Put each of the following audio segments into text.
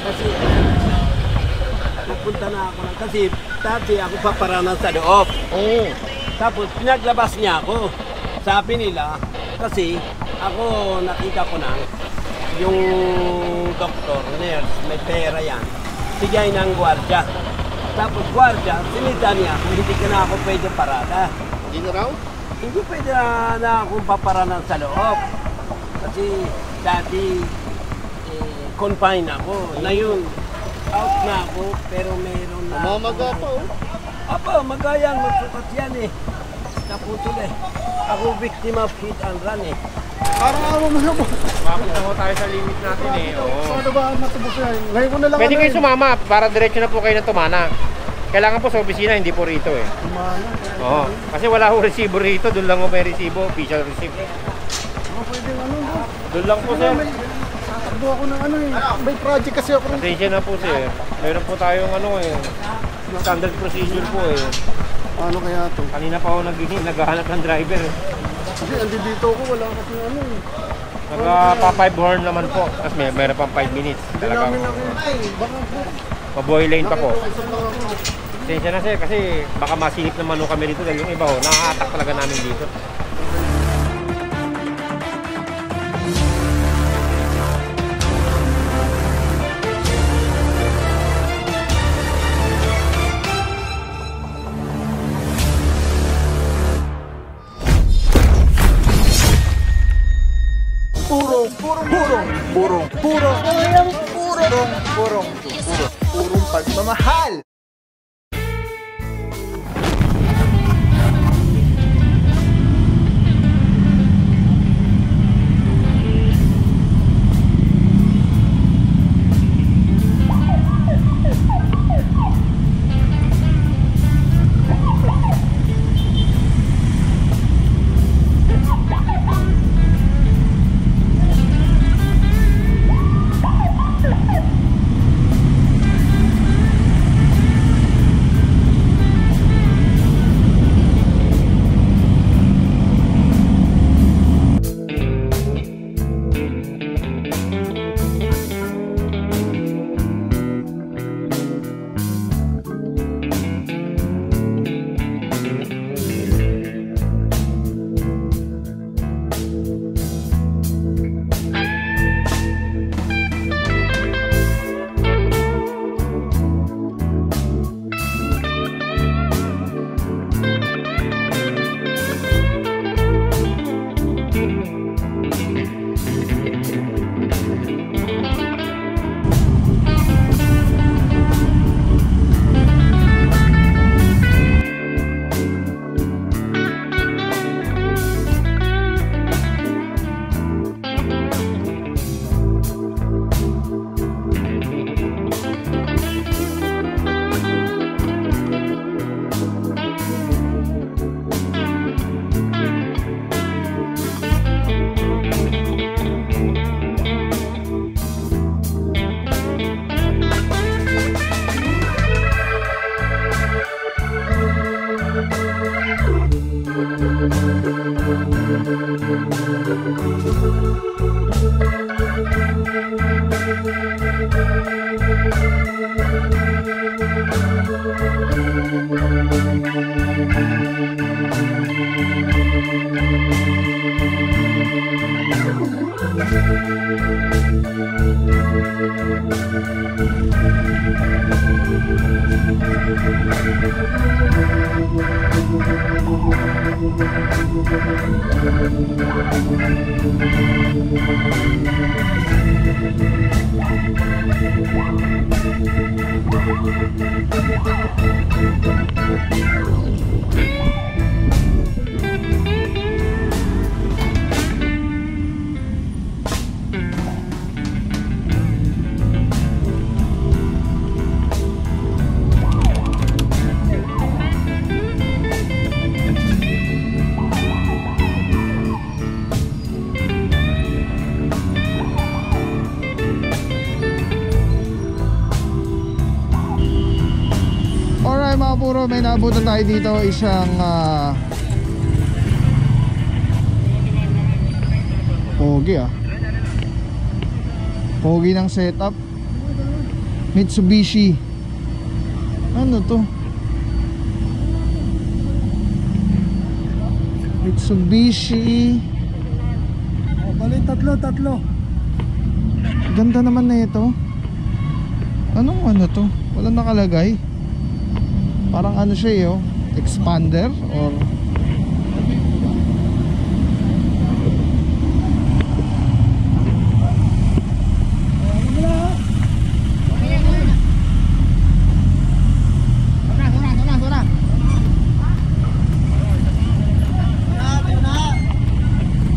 Kasi pupunta na ako lang. Kasi dati ako paparanan sa loob. Oo. Tapos pinaglabas niya ako. Sabi nila, kasi ako nakita ko na yung doktor, nurse, may pera yan. Bigay ng gwardiya. Tapos gwardiya, sinita niya kung hindi ka na ako pwede parada. Hindi na raw? Hindi pwede na akong paparanan sa loob. Kasi dati confined ako. Ngayon, out na ako, pero meron na... Mamaga pa oh. Apo, magayan, magsukat yan eh. Naputol eh. Ako biktima of hit and run eh. Parang araw mo na po. Bakit na ho tayo sa limit natin eh. Oo. Ano ba matubos na yun? Ngayon ko na lang Pwede kayo sumama para diretso na po kayo ng Tumana. Kailangan po sa opisina, hindi po rito eh. Tumana. Oo. Kasi wala ho resibo rito, doon lang ho may resibo, official receipt. Pwede ano ba? Doon lang po sir. Tatakbo ako ng ano eh. May project kasi ako rin. Attention na po sir. Meron po tayong ano eh. Standard procedure po eh. Ano kaya to? Kanina pa ako naghahanap ng driver eh. Kasi andito ako, wala kasi ano eh. Nagpa-5 horn naman po. Tapos meron pang 5 minutes. Hindi Talagang namin nakita eh. Baka po. pa-boy lane pa po. Isang lang ako. Attention na sir kasi baka masilip naman ho kami dito dahil yung iba ho, nakaka-attack talaga namin dito. Purong pagmamahal. Puro, may naabutan tayo dito isang pogi pogi ng setup. Mitsubishi. Ano to? Mitsubishi. Oh, bali tatlo. Ganda naman na ito. Anong ano to? Wala nakalagay. Parang ano siya eh, oh. Expander or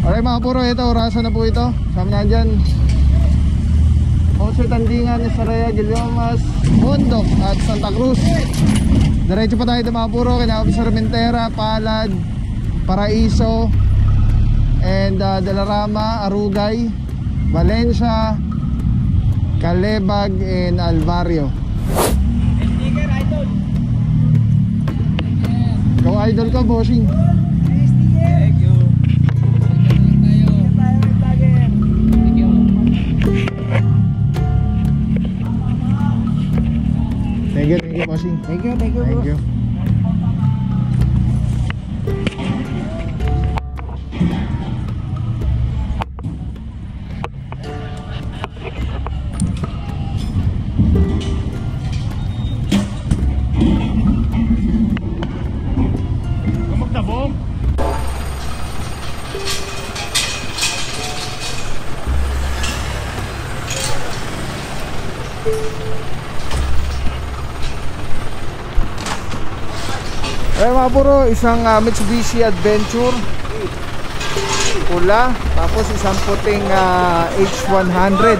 alright mga puro, ito orasan na po ito. Sama na dyan Jose Tandingan, Saraya, Gilyomas, Bundok at Santa Cruz. Diretso pa tayo ito mga puro. Kinakapis sa Rementera, Palad, Paraiso, and Dalarama, Arugay, Valencia, Calebag, and Alvario. Sticker, idol. Go idol ko, bossing. Thank you. Thank you, bossing. Thank you. Thank you. Ay mga puro, isang Mitsubishi Adventure pula, tapos isang puting H100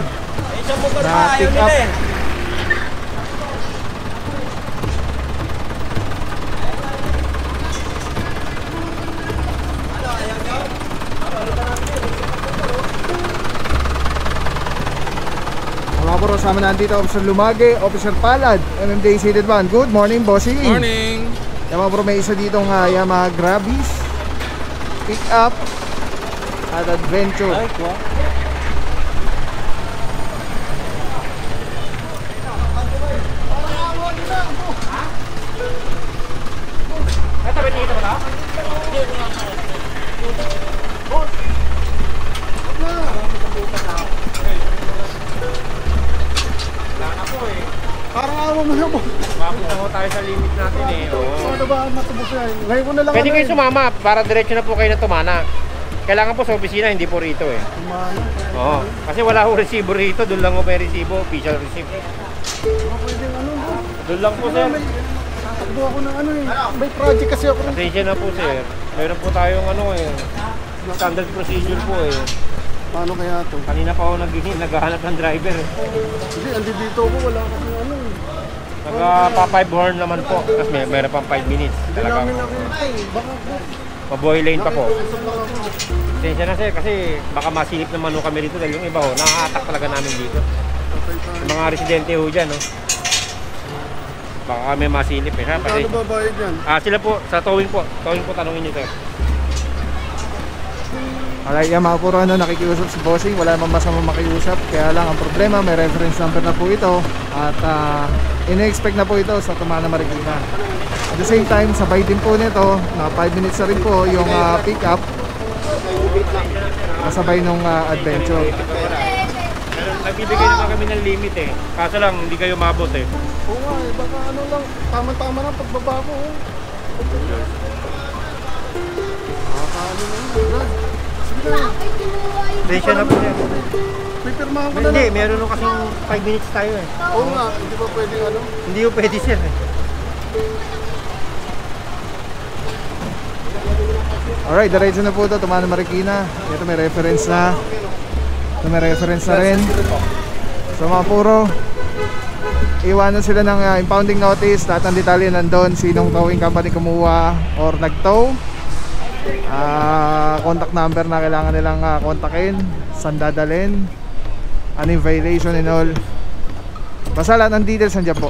Isa mo ka na ayaw pick nila up. eh. Mga puro, sama na dito Officer Lumage, Officer Palad, MMDA Seated Van. Good morning, bossing. Morning! Yan mga puro, may isa ditong Yamaha Grabis pick up at Adventure. Ay, kwa. Ito, ba dito ba? Parang awa mo na po. Mapunta ko tayo sa limit natin eh. Oo. Ano ba matubos na yun? Ngayon ko na lang Pwede ano kayo yun. sumama para diretso na po kayo na tumana. Kailangan po sa opisina, hindi po rito eh. Kumano. Oo. Kasi wala ko resibo rito, doon lang ko may resibo, official receipt. Baka pwedeng ano. Doon lang po sir. Takbo ako ng ano eh. May project kasi ako. Attention na po sir. Mayroon po tayong ano eh. Standard procedure po eh. Paano kaya to? Kanina pa ako naghahanap ng driver eh. Hindi, andi dito ako. Wala kasi ano eh. Nagpa-5 horn naman po. Tapos mayroon pang 5 minutes. Hindi Talagang namin nakita eh. Baka po. mabuhay lane pa po. Nakiusap lang ako. Attention na sir kasi baka masinip naman ho kami rito dahil yung iba ho, nakaka-attack talaga namin dito. Yung mga residente ho dyan ho. Baka kami masinip eh ha. Kasi, Ano ba bayad yan? sila po, sa towing po. Towing po tanongin nyo sir. Alright, yan mga puro, nakikiusap si bossing. Wala namang masamang makiusap. Kaya lang ang problema, may reference number na po ito. At ina-expect na po ito sa Tumana, Marikina. At the same time, sabay din po nito na 5 minutes na rin po yung pick up kasabay nung adventure. Pero nagbibigay naman kami ng limit eh. Kaso lang, hindi kayo mabot eh. Oo nga eh. Baka ano lang. Tama-tama na pagbaba ko. Nakakaano na yun. Brad. Sige na. Attention na po sir. Pipirmahan ko na Hindi, lang. meron nung kasing 5 minutes tayo eh. Oo nga. Hindi ba pwedeng ano? Hindi po pwede sir eh. Alright, diretso na po ito, Tumana, Marikina. Ito may reference na. Ito may reference na rin. So mga puro, iwanan sila ng impounding notice. Lahat ng detalye nandun. Sinong towing company kumuha or nag-tow. Contact number na kailangan nilang kontakin. Saan dadalhin. Ano yung violation and all. Basta lahat ng details nandiyan po.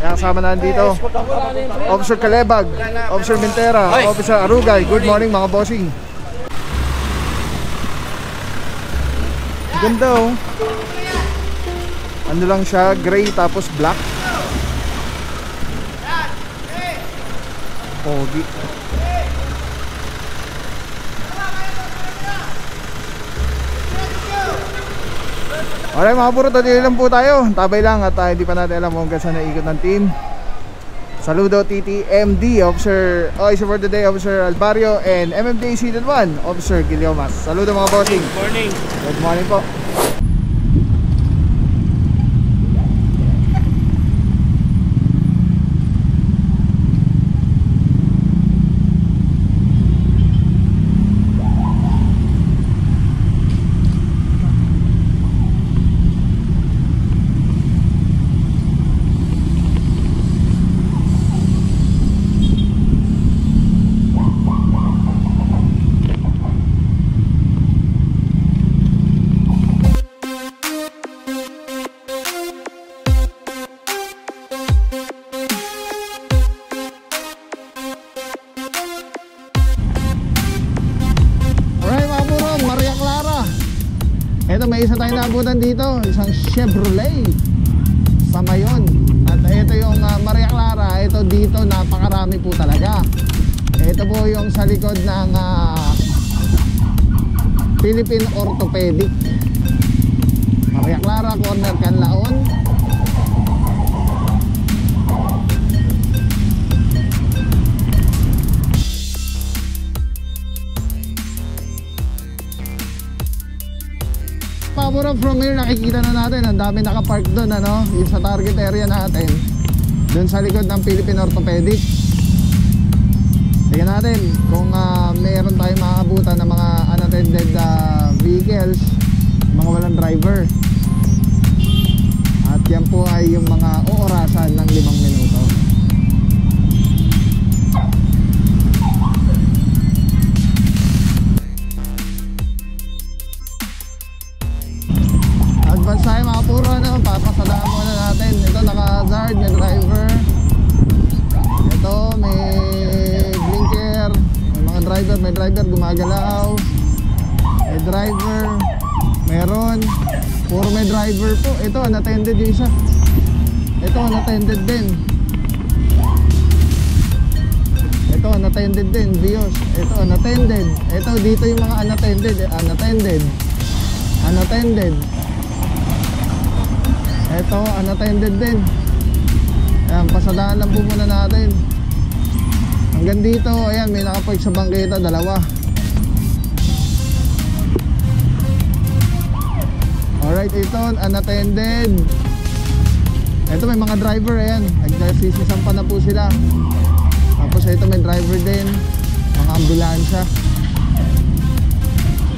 Kaya kasama na dito Officer Calebag, Officer Mentera, Officer Arugay. Good morning mga bossing. Ganda oh. Ano lang siya, gray tapos black. Pogi. Alright mga puro, tadili lang po tayo. Tabay lang at hindi pa natin alam kung hanggang saan naikot ng team. Saludo TTMD, Officer for the day, Officer Alvario, and MMDA Season 1, Officer Guillomas. Saludo mga bossing. Good morning. Good morning po. Ito, may isa tayong naabutan dito, isang Chevrolet sa Mayon. At ito yung Maria Clara. Ito dito, napakarami po talaga. Ito po yung sa likod ng Philippine Orthopedic, Maria Clara, corner Canlaon. Pabura, from here nakikita na natin ang dami nakapark doon, ano, yung sa target area natin doon sa likod ng Philippine Orthopedic. Tingnan natin kung meron tayong makakabutan ng mga unattended vehicles, mga walang driver. At yan po ay yung mga oorasan ng 5 minuto. Advance tayo mga puro, ano, papasadaan muna natin. Ito naka-hazard, may driver. Ito may blinker, may mga driver, may driver gumagalaw, may driver, meron, puro may driver po. Ito unattended yung isa. Ito unattended din. Ito unattended din, Bios. Ito unattended. Ito dito yung mga unattended, unattended. Ito, unattended din. Ayan, pasadaan lang po muna natin. Hanggang dito, ayan, may nakapark sa bangketa, 2. Alright, ito, unattended. Ito, may mga driver, ayan. Nagsisisan pa na po sila. Tapos ito, may driver din. Mga ambulansya.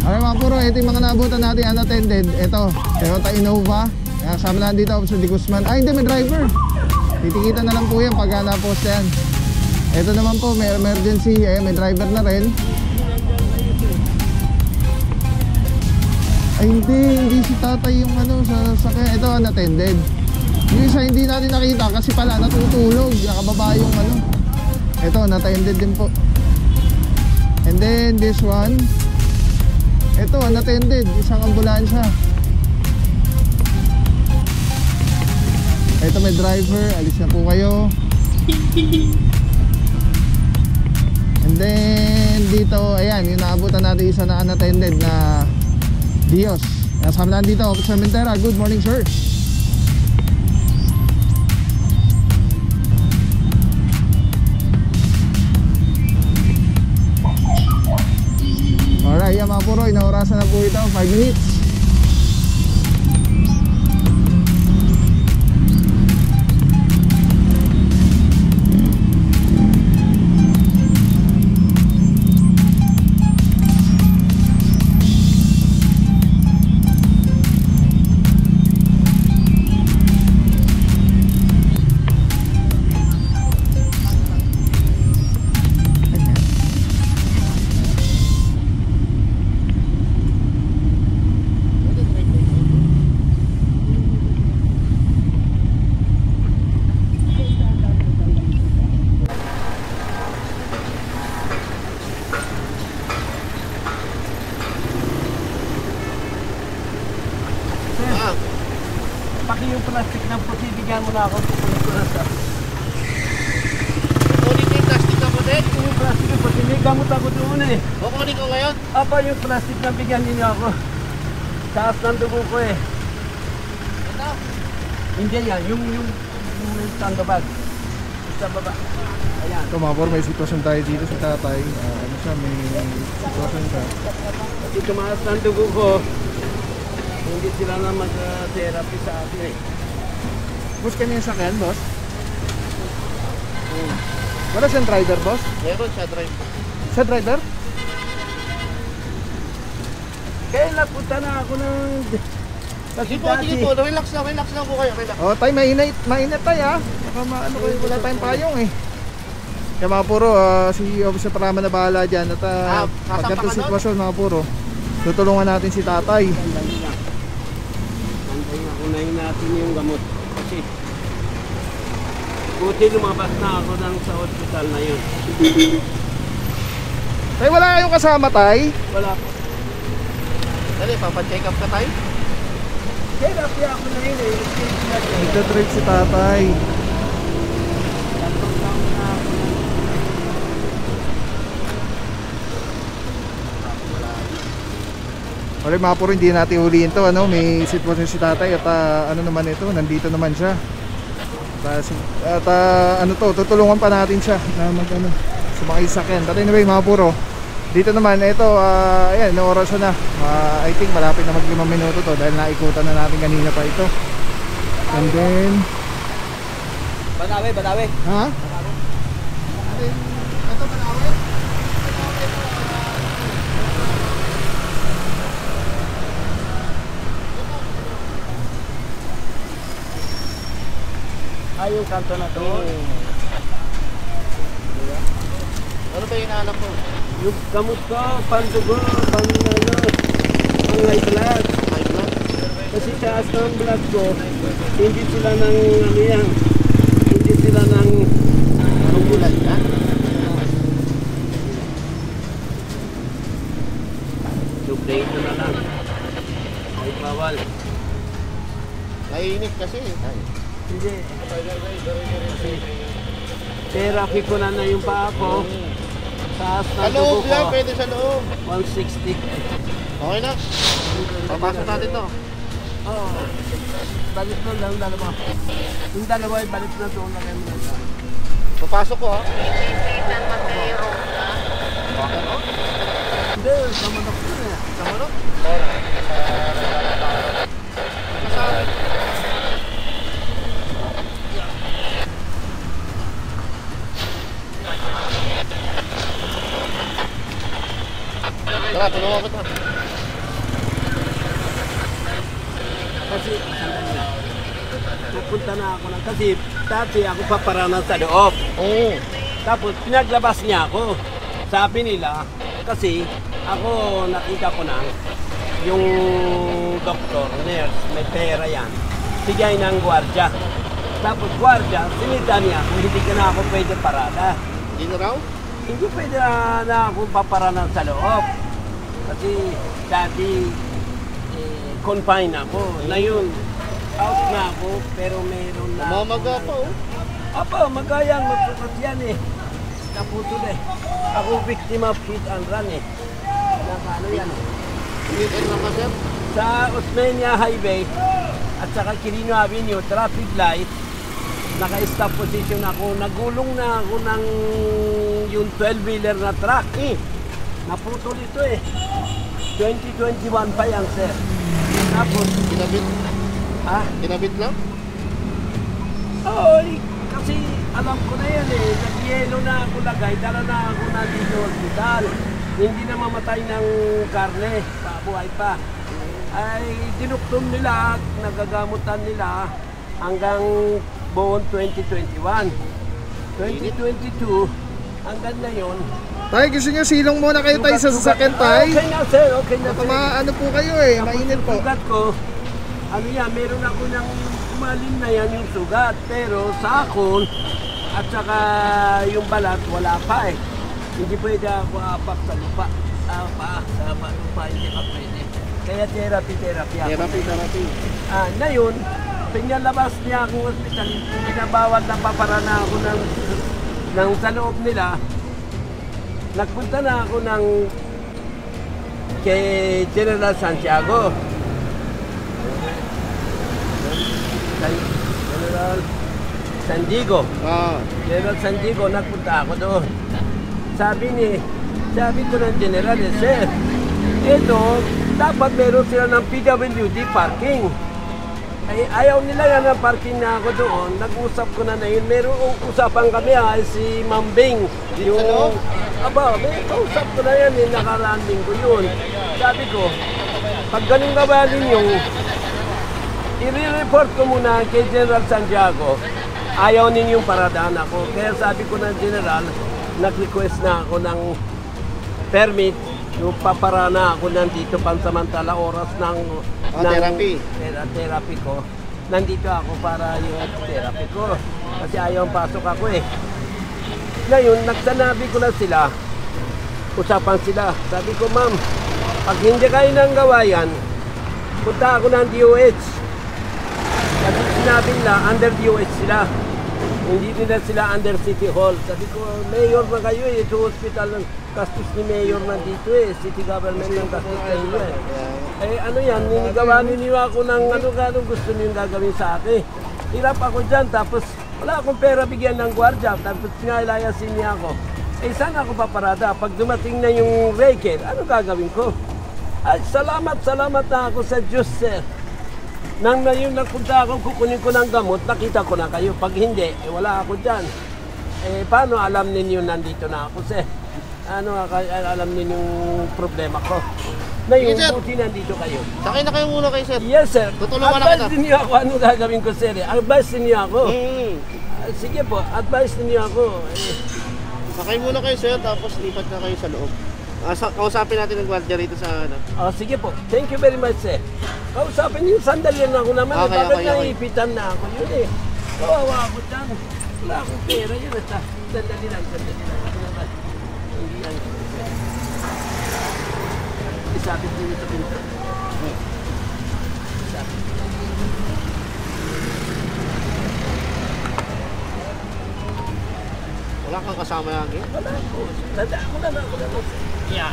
Alright mga puro, ito yung mga naabutan natin unattended. Ito, Toyota Innova. Kasama na dito, Officer Di Guzman. Ay, hindi, may driver. Titikita na lang po yan pag na-post yan. Ito naman po, may emergency. May driver na rin. Ay, hindi si tatay yung ano, sa ito, unattended. Yung isa, hindi natin nakita kasi pala natutulog. Nakababa yung ano. Ito, unattended din po. And then, this one. Ito, unattended. Isang ambulansya. Ito may driver, alis na po kayo. And then dito, ayan, yung naabutan natin isa na unattended na Dios. Kasama na dito, Officer Mentera. Good morning, sir. Alright, yan mga puro, inaurasan na po ito, 5 minutes. ng puti, bigyan mo na ako. Kukunin ko na sa... Kukunin ko yung plastic na puti. Yung plastic ng puti, may gamot ako doon eh. Kukunin ko ngayon. Apa yung plastic na bigyan niyo ako. Taas ng dugo ko eh. Ito. Hindi yan, yung stand bag. Sa baba. Ayan. Ito mga por, may sitwasyon tayo dito sa tatay. Ano siya, may sitwasyon siya. Kasi tumaas ng dugo ko, hindi sila na mag-therapy sa akin eh. Boss, kanya yung sakyan, boss? Wala siyang driver, boss? Meron siya drive. Siya driver? Kaya napunta na ako ng... Kasi Sige po, relax lang po kayo, relax. Oh, tay, mainit tay ha. Baka maano kayo, wala tayong payong eh. Kaya mga puro, si Officer Parama na bahala dyan. At pag ganito sitwasyon mga puro, tutulungan natin si tatay. Antayin ako na natin yung gamot. Kasi buti lumabas na ako sa hospital na yun. Tay, wala kayong kasama tay? Wala po. Dali, papacheck up ka tayo. Therapy ako na yun eh. Nagtatrip si tatay. Tatlong taon na ako na. Wala mga puro, hindi natin huliin to. Ano? May sitwasyon si tatay at ano naman ito, nandito naman siya. At ano to, tutulungan pa natin siya na mag ano, sumakay sa sakyan. But anyway mga puro, dito naman, ito, ayan, oras na. I think malapit na mag 5 minuto to dahil naikutan na natin kanina pa ito. And then... Banawe. Ha? Ito, Banawe? Ay, yung kanto na to. Ano ba yung hinahanap ko? Yung gamot ko, pandugo, pang high blood. High blood? Kasi taas ng blood ko, hindi sila ng ano yan, hindi sila ng Ulan ka? suplate na lang. Ay bawal. Naiinit kasi. Hindi. Therapy ko na yung paa ko. Taas Sa ng dugo loob lang, ko. pwede sa loob. 160. Okay na. Papasok natin to. Oo. Balik na lang dalawa. Yung dalawa ay balik na doon na kayo muna. Papasok ko ha. Hindi, sa manok ko na. Sa manok? Tara, tulungan ko ito. Kasi, pupunta na ako lang. Kasi, dati ako paparanan sa loob. Oo. Tapos, pinaglabas niya ako. Sabi nila, kasi, ako nakita ko na, yung doktor, nurse, may pera yan. Sigay ng gwardya. Tapos, gwardya, sinita niya kung hindi ka na ako pwede parada. Hindi na raw? Hindi pwede na ako paparanan sa loob. Kasi dati confined ako. Ngayon, out na ako, pero meron na... Mamaga pa oh. Apo, magayang magpupot yan eh. Naputol eh. Ako victim of hit and run eh. Ano yan eh. Hit and run ka sir? Sa Osmeña Highway at saka Quirino Avenue, traffic light, naka-stop position ako. Nagulong na ako ng yung 12-wheeler na truck eh. Naputol ito eh. 2021 pa yan, sir. Tapos, Kinabit? ha? Kinabit lang? Oo, kasi alam ko na yan eh. Nag-yelo na ako lagay. Dala na ako na dito hospital. Hindi na mamatay ng karne. Pabuhay pa. Ay, dinuktom nila, nagagamutan nila hanggang buong 2021. 2022, hanggang ngayon. Tay, gusto nyo silong muna kayo tay sa sasakyan tay? Okay na sir, okay na sir. Ano po kayo eh, mainit po. Sugat ko, ano yan, meron ako ng umalim na yan yung sugat. Pero sa akon, at saka yung balat, wala pa eh. Hindi pwede ako apak sa lupa. Sa lupa, hindi pa pwede. Kaya therapy ako. Therapy. Ngayon, pinalabas niya akong hospital, pinabawal na paparana ako ng sa loob nila. Nagpunta na ako kay General Santiago. General Sandiego. General Sandiego, nagpunta ako doon. Sabi ko ng General, sir, ito, dapat meron sila ng PWD parking. Ay, ayaw nila yan ng parking na ako doon. Nag-usap ko na yun. Meron usapan kami si Mambing. Yung, may kausap ko na yan, nakaranding ko yun. Sabi ko, pag ganun gawin ninyo, i-report ko muna kay General Santiago. Ayaw ninyong paradaan ako. Kaya sabi ko ng General, nag-request na ako ng permit. Yung paparana ako nandito pansamantala oras ng therapy ko. Nandito ako para yung therapy ko. Kasi ayaw pasok ako eh. Ngayon, nagsanabi ko na sila. Usapan sila. Sabi ko, ma'am, pag hindi kayo nang gawa yan, punta ako ng DOH. Kasi sinabi nila, under DOH sila. Hindi nila sila under City Hall. Sabi ko, mayor na kayo eh. Ito hospital ng gastos ni mayor nandito eh. City government ng gastos kayo eh. Eh ano yan, ninigawanin niyo ako ng ano gusto niyo gagawin sa akin. Hirap ako dyan, tapos wala akong pera bigyan ng gwardiya. Tapos nga ilayasin niya ako. Eh saan ako paparada? Pag dumating na yung raker, ano gagawin ko? Ay, salamat na ako sa Diyos, sir. Nang na yun nagpunta ako, kukunin ko ng gamot, nakita ko na kayo. Pag hindi, wala ako dyan. Eh, paano alam ninyo nandito na ako, sir? Ano, alam ninyo yung problema ko? Na yung buti nandito kayo. Sakay na kayo muna kayo, sir. Yes, sir. Tutulungan na kita. Advise niyo ako, ano gagawin ko, sir? Advise niyo ako. Sige po, advise niyo ako. Sakay muna kayo, sir, tapos lipat na kayo sa loob. Kausapin natin ng gwardiya rito sa ano. Sige po. Thank you very much, sir. Kausapin niyo, sandali na ako naman. Bakit naiipitan na ako yun eh. Kawawa ako dyan. Wala akong pera yun. Sandali lang. Hindi yan. Isapit niyo sa pinto. Isapit. Wala kang kasama lagi? Wala po. Ako na. Yeah.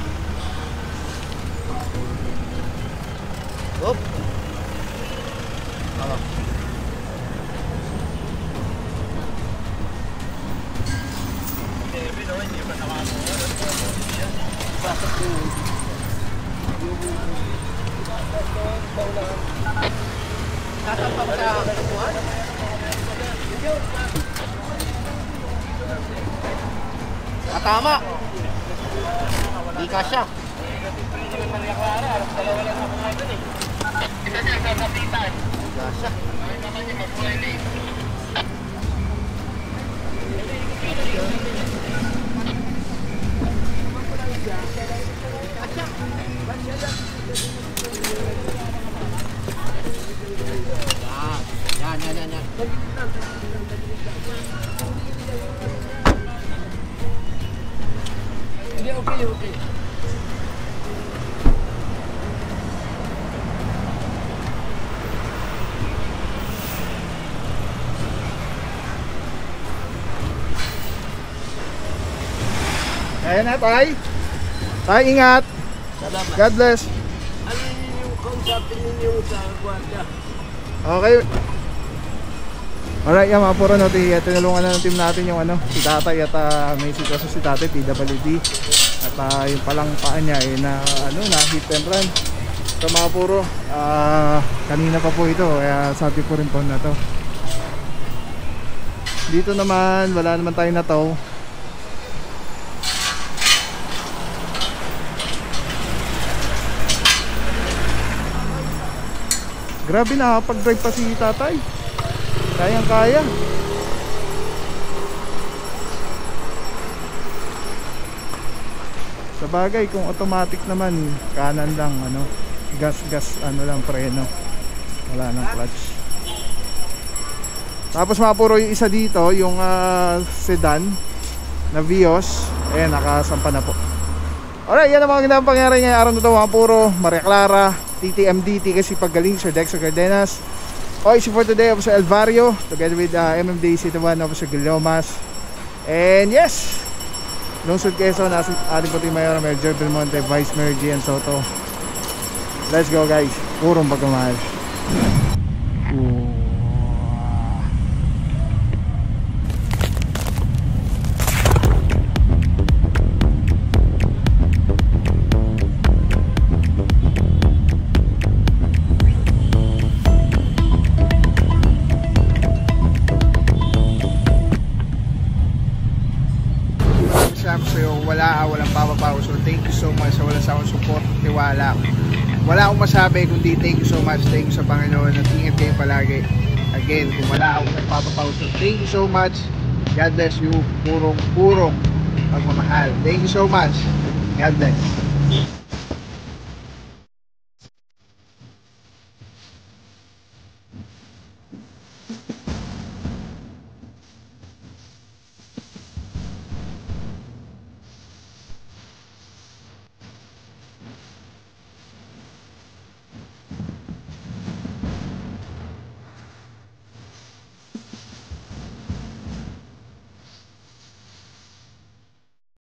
Hop. Tatampa ba sa katuan? Tama. Di kasya. Kasya. Yan. Okay. Ayan na, tay. Tay, ingat. Salamat. God bless. Ano yung kausapin ninyo sa gwardiya? Okay. Alright, mga puro no, tinulungan na ng team natin yung si tatay at may sitwasyon si tatay, PWD. At yung palang paa niya na hit and run. So mga puro, kanina pa po ito, kaya sabi ko rin po na to. Dito naman, wala naman tayo na to. Grabe, nakapag-drive pa si tatay. Kayang kaya. Sa bagay, kung automatic naman, kanan lang, gas lang preno. Wala nang clutch. Tapos mga puro yung isa dito, yung sedan na Vios, nakasampa na po. Alright, yan ang mga ginawang pangyari ngayong araw na ito, mga puro. Maria Clara, TTMDT kasi paggaling Sir Dexter Cardenas. Okay, so for today, ako sa Elvario, together with MMD City 1, ako sa Guillomas. And yes, Lungsod Quezon, nasa ating puting mayor, Mayor Joe Belmonte, Vice Mayor Gian Soto. Let's go guys, purong pagmamahal. Walang papapaw. So thank you so much sa wala sa akong support, tiwala. Wala akong masabi kundi thank you so much. Thank you sa Panginoon at ingat kayo palagi. Again, kung wala akong papapaw. So thank you so much. God bless you. Purong pagmamahal. Thank you so much. God bless.